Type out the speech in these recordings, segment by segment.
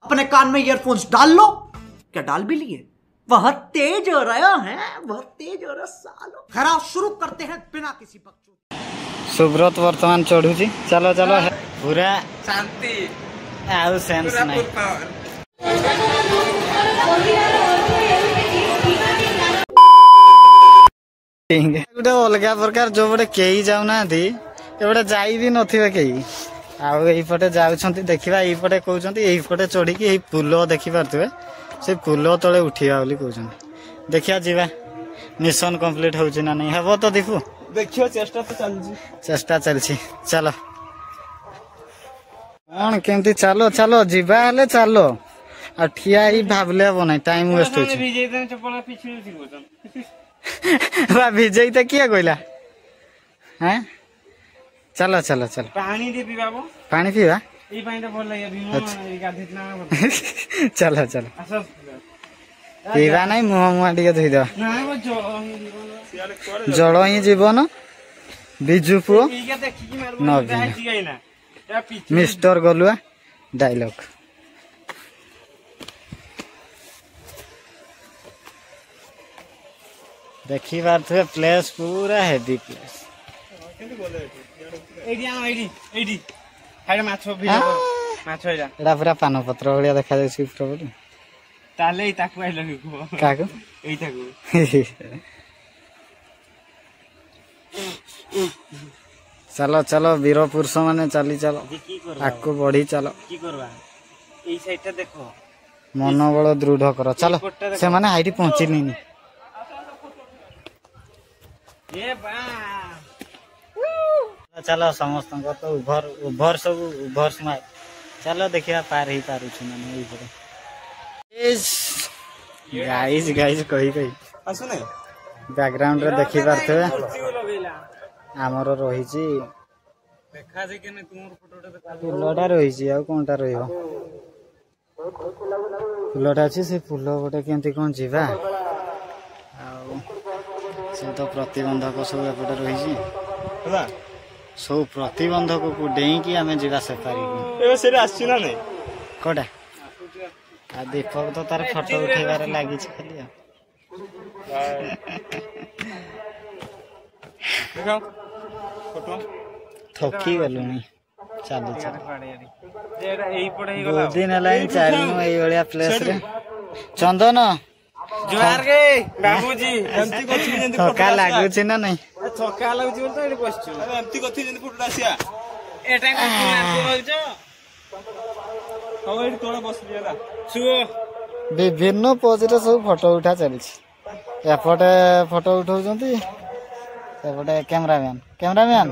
अपने कान में ईयरफोन्स डाल लो। क्या डाल भी लिए? वह तेज हो रहा है, वह तेज हो रहा सालो। खराब शुरू करते हैं बिना किसी बकचोद। सुब्रत वर्तमान चढ़ुची। चलो चलो पूरा शांति आउ सेंस नहीं। गोटे अलग प्रकार जो बड़े कई जाऊना एपटे जाई भी नथिबे कई आईपटे जाउछंती देखिबा एपटे कहउछंती एपटे चढ़ी कि पुल देखि पारथुबे से पुल तले उठिबा बोली कहउछंती। देखिया जीवा मिशन कंप्लीट होउछि ना नहीं हबो तो दीपू देखियो चेष्टा तो चलछि। चेष्टा चलछि। चलो कौन केमती चलो चलो जीवा हेले चलो आ ठिया ही भाबले हबो नहीं टाइम वेस्ट होछि। विजय देन चपला पिछु सिगोतन बा विजय त किया कहला हैं। चलो चलो चलो पानी दे पीबाबो पानी पीवा ई पानी तो भल लागे बिमो गाधित ना। चलो चलो आसो पीवा नहीं मुह मुआ टिके धोई दवा ना वो जो जल ही जीवन बिजु पुओ ई के देखि कि मार नवीन जाई गई ना या पिछु मिस्टर गलुआ डायलॉग। देखी पारे प्लेस पूरा हेवी प्लेस। एडी आनो एडी हाइड माछो भी माछो एडा एडा पूरा पान पत्र भलिया देखा जाय पूरा बोली ताले ताकू आइ लगेको काको एई ताकू चलो चलो वीर पुरुष माने चली चलो आगको बढ़ी चलो की करबा एई साइडटा देखो मनोबल दृढ़ कर। चलो से माने हाइटी पहुंची नहीं ए बा चलो समस्त तो उभर उभर सब उभर समय चलो देखिया पार ही पारू छु माने गाइस गाइस कही कही असुने बैकग्राउंड रे देखि पारथे हमरो रही छी देखा जे केने तुमर फोटोटा देखा पुलटा रही छी आ कोनटा रहियो पुलटा अछि से पुल गोटे केमती कोन जीवा आ से तो प्रतिबंधक सब एपटे रही छी होला सब प्रतिबंधक को डेई कि आमे जीवा से पारी ए सेरा आछि ना नै कोडा आ दीपक तो तार फोटो उठेबार लागि छी खाली देखो फोटो थकी गलुनी चालू चल एडा एई पडे ही गला दो दिन लाइन चालू एई बलिया प्लेस रे चंदन जोहार गे बाबूजी एमती कथि जेंती थका लागु छी ना नहीं थका लागुची बोल तो एडी बसछु अरे एमती कथि जेंती फोटो आसिया एटा कथि मारतो होइजो हो एडी तोड़ा बसलियाला सुओ विभिन्न पोज रे सब फोटो उठा चली छी एपटे फोटो उठाउछंती एपटे कैमरामैन कैमरामैन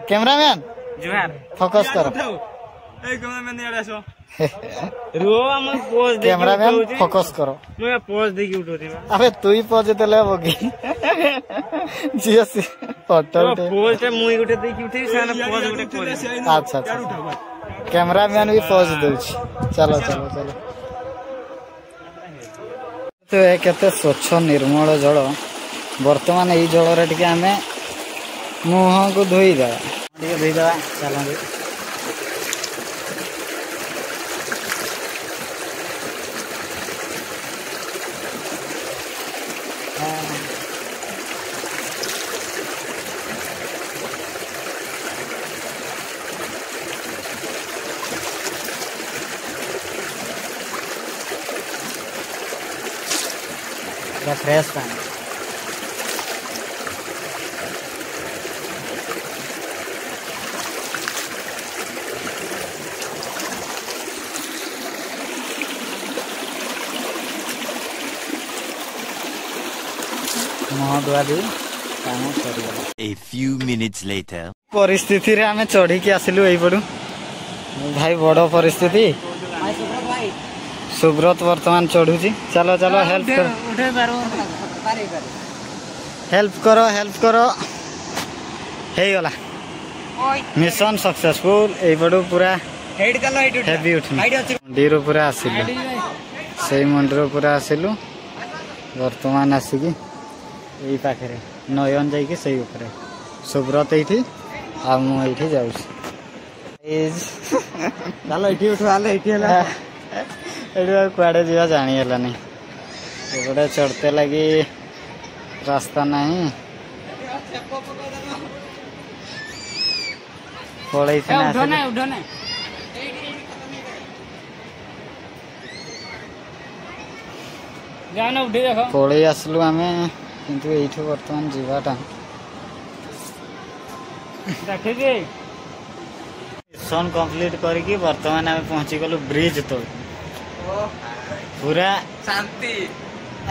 कैमरामैन जोहार फोकस करो ए कैमरामैन एडा आसो रो हम पोज दे कैमरामैन फोकस करो मैं पोज दे के उठोथिबा अबे तू ही पोज देले होगी जीएस फोटो उठे पोज ते मुई गुटे दे के उठे साना पोज गुटे कोरी अच्छा अच्छा कैमरामैन भी पोज देउछि। चलो चलो चलो तो ए केते स्वच्छ निर्मल जल वर्तमान एई जल रे टिके हमें मुह को धोई दवा टिके धोई दवा चलो फ्रेश पानी मुह धुआ दी काम सरीगला। A few minutes later परिस्थिति रे हमें चढ़ी के आसिलु एई पडू भाई बड़ परिस्थिति सुब्रत वर्तमान चढ़ुची। चलो चलो हेल्प करो उठे पारो पारे हेल्प करो हे गला मिशन सक्सेसफुल एई पडू पूरा हेड चलो हेड हेवी उठनी मंडीरो पूरा आसिलु सेई मंडीरो पूरा आसिलु वर्तमान आसिकी एई पाखरे नयन जाइके सेई ऊपर सुब्रत एठी आ मु एठी जाउछी चलो एठी उठवाले एठी हला ये कुआड़े जा जानी एपटे चढ़ते लगी रास्ता नहीं पड़े पड़े आसलु आम किंतु एठू बर्तमान जीवाटा मिशन कंप्लीट करके बर्तमान आम पहुंची गलु ब्रिज तो पूरा शांति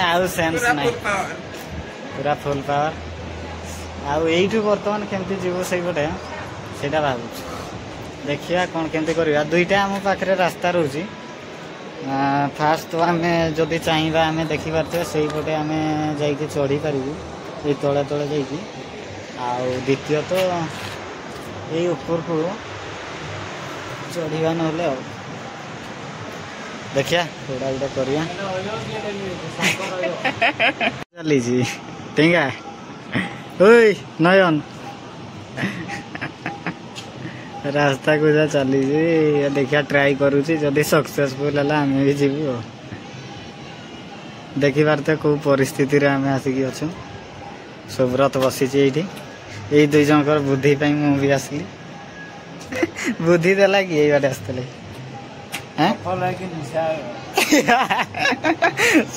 आउ सेंस नहीं पूरा फुल पावर आउ एठू बर्तमान केमती जीव से पटे सेटा भावु देखिया कौन केमती करवा दुईटा आम पाखे रास्ता रोची फास्ट तो आम जदि चाहिए आम देखी पारे से पटे आम जा चढ़ी पारू ये तले तले जाकि द्वितीय तो ये ऊपर को चढ़ा ना देखिया थोड़ा गोटे करिया चली टींगा ओई नयन रास्ता को जा चली देखिया ट्राई करुची जदि सक्सेसफुल है आम भी जीवु देखी पारे कौ परिस्थिति रे आम आसिक अच्छु सुब्रत बसी ये दुई जनकर बुद्धि मुझे आसली बुद्धि देला कि यही बाटे आसते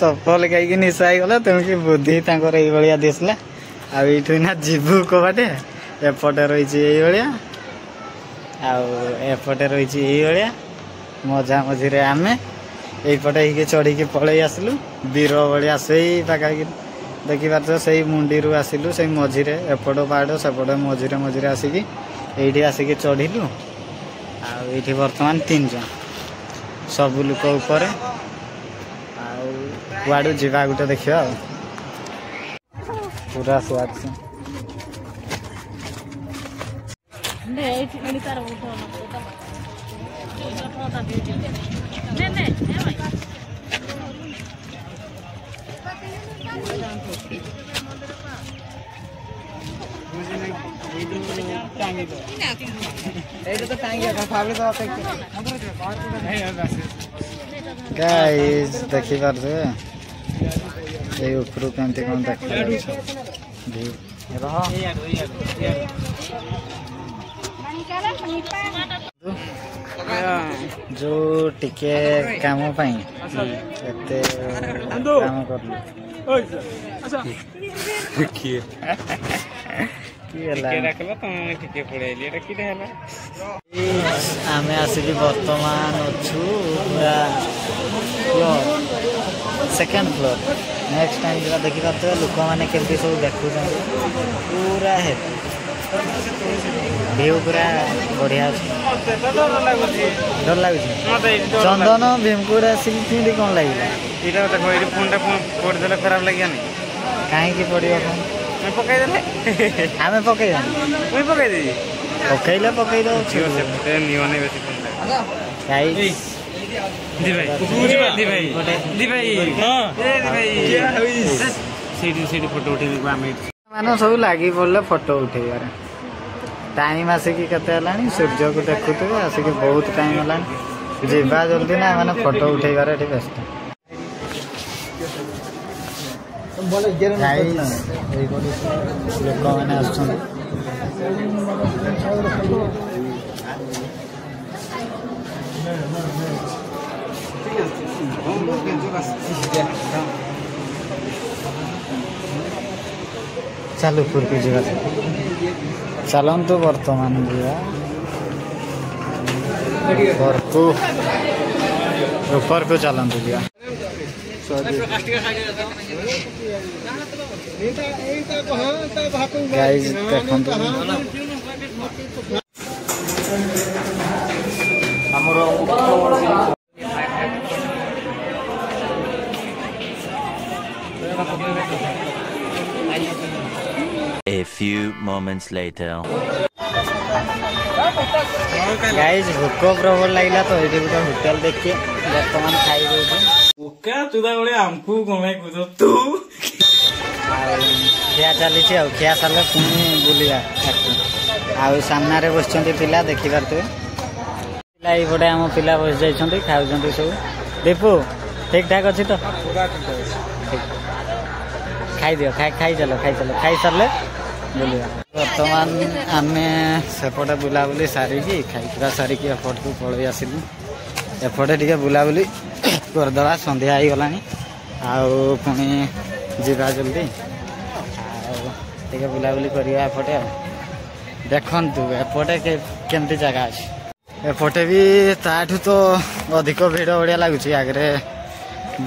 सफल कहीं निशा गला तेणुक बुद्धि ये दिसला आठू ना जीवु कबाटे एपटे रही एपटे रही मजा मझे आम यपटे चढ़ी पलि आसलु वीर भाया से पाखापि देखी पार से मुंडी आसिलु से मझिरे एपट पहाड़ सेपट मझिरे मझिरे आसिक ये आसिक चढ़िलु आठी बर्तमान 3 जन सब लोक उपर आड़ू जा गोटे देखा पूरा स्वाद से गाइस देखी पारे ये ऊपर केमती कौन देखा जो टिके काम एते काम करलु आम आसिक बर्तमान अच्छु पूरा सेकेंड फ्लोर नेक्स्ट टाइम जो देखी पारे लोक मैंने केमती सब देखुं पूरा है व्यू पूरा बढ़िया डर लगुच चंदन भीमकुड़ आसिक कौन लगे फोन टा खराब लगे कहीं पड़ो फोन आम पकई पकईले पकई फोटो उठे मान सब लगी पड़े फोटो उठेबार टाइम आसिक केते सूर्य को देखुवे आसिक बहुत टाइम है जीवा जल्दी ना मैंने फोटो उठेबार ये व्यस्त लोक मैंने चलो ऊपर को जा चलतु बर्तमान ऊपर को चलतु जा गाइस देखंतु A few moments later. Guys भूक प्रबल लगला तो ये गोटे होटेल देखिए बर्तमान खाई आमको तू खिया चली खिया सारे पुणी बुलिया आउ सामने बस पिला देखी पारे पिला ये आम पिला बस जाइए खाऊँ सब दीपू ठीक ठाक अच्छी तो खाई दियो खाई चलो खाई सारे बुलिया बर्तमान आम सेपटे बुलाबुली सारिकी खाई सारिकी एपट को पलि आसिलु एपटे टे बुलाबुली करदे संध्या हो गला पुणी जीवा जल्दी टे बुलाबुली करवा एपटे देखु एपटे केमती जगह अच्छी एपटे भी ताठू तो अधिक भिड़ बढ़िया लगुच आगे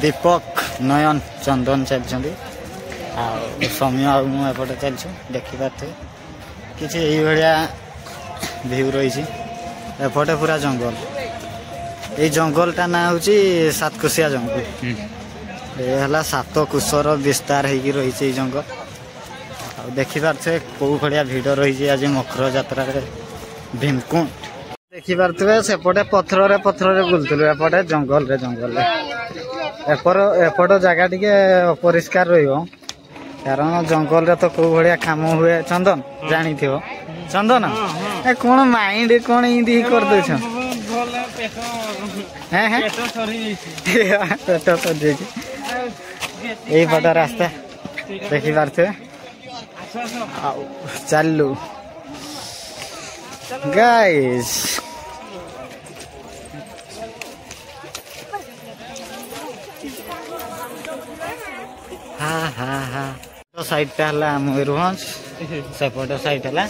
दीपक नयन चंदन चलती सौम्य आउपटे चलछु देखिपारे किसी भाया भ्यू रही एपटे पूरा जंगल ये जंगलटा ना हूँ सातकोशिया जंगल ये है 7 कोशर विस्तार होगी रही जंगल आ देखिपारे कौ भाया भिड़ रही आज मकर जात्रा भीमकुंड देखिपारे सेपटे पथर बुलूलु एपटे जंगल एपट जगह टी अपरिष्कार रही कारण जंगल तो कौ भाया काम हुए चंदन जानी थो चंदन कौन माइंड कौन इं कर पेट सर यही पट रास्ता देखिपारे चलू गाइस तो साइड मयूरभंज सेपट साइड है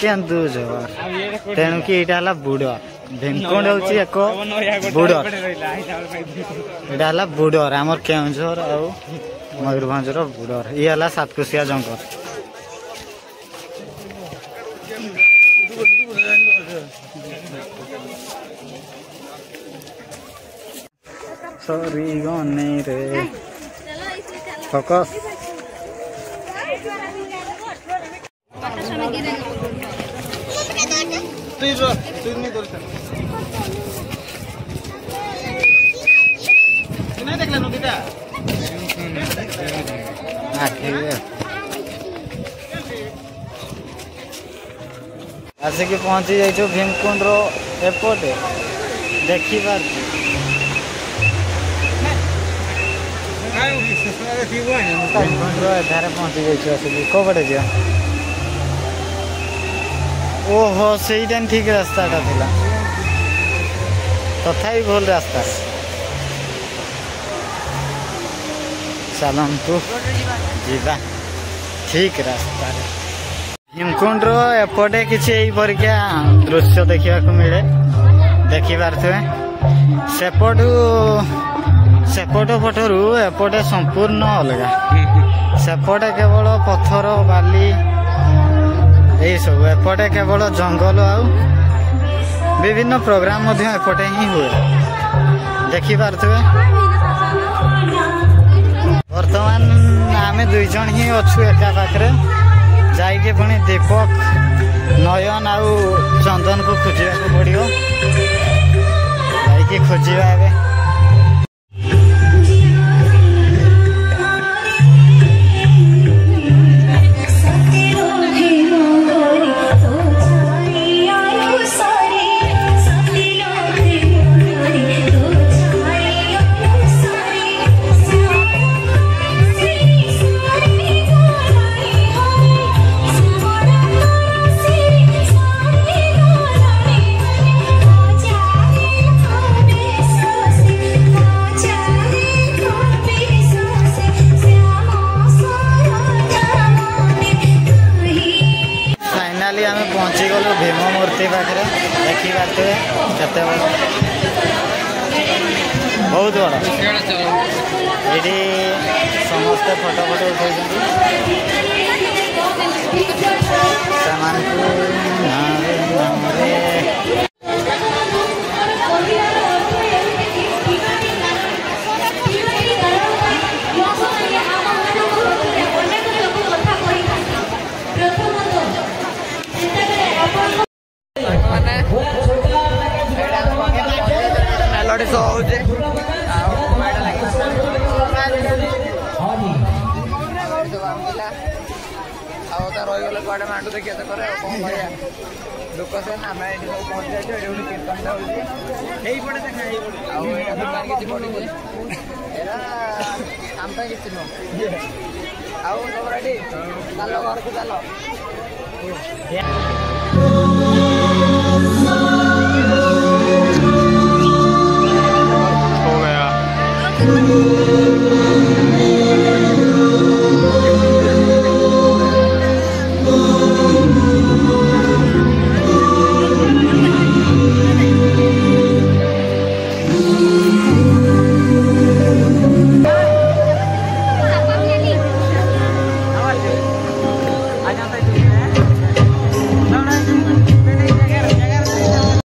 केन्दुझर तेणु कि यहाँ बुड़र भीमकुंड हूँ एक बुड़र यहाँ बुड़र आमर केन्दुझर आ मयूरभंज बुड़र ये है सातकोशिया जंगल सॉरी गने रे फोकस आसिक पहुंची जाइए भीमकुंड एपटे देखी पहुंची जाइए कौ पटे जा ओहो से ठीक रास्ताटा था तथापि भूल रास्ता चलतु जीवा ठीक रास्ता भीमकुंड एपटे किसी परिका दृश्य देखा मिले देखिपारे सेपट पटरू एपटे संपूर्ण अलग सेपटे केवल पत्थर बाली यही सब एपटे केवल जंगल आ विभिन्न प्रोग्राम एपटे ही हुए देखिपारे बर्तमान आम 2 जन ही अच्छु एका पाखे जाइए पुणी दीपक नयन आउ चंदन को खोजा पड़ो जाइए खोजा ए पहुंची गलु भीम मूर्ति पाखे देखिपारे केते बहुत बड़ा ये समस्ते फोटो उठाई ରହିଗଲେ କୁଆଡ଼େ ମାଣ୍ଡୁ ଦେଖିବା ଚକରେ ଆଉ କ'ଣ କରିବା ଲୋକ ସେ ଆମେ ଏଠି ସବୁ ପହଞ୍ଚି ଯାଇଛୁ ଏଠି ଗୋଟେ କୀର୍ତ୍ତନଟା ହେଉଛି ଏଇପଟେ ଦେଖା ଏଇପଟେ ଆଉ ଏଇଟା ଦୋକାନ କିଛି ପଡ଼ିଛି ଏରା ଆମ ପାଇଁ କିଛି ନୁହଁ ଆଉ ସବୁ ରେଡ଼ି ଚାଲ ଘରକୁ ଚାଲ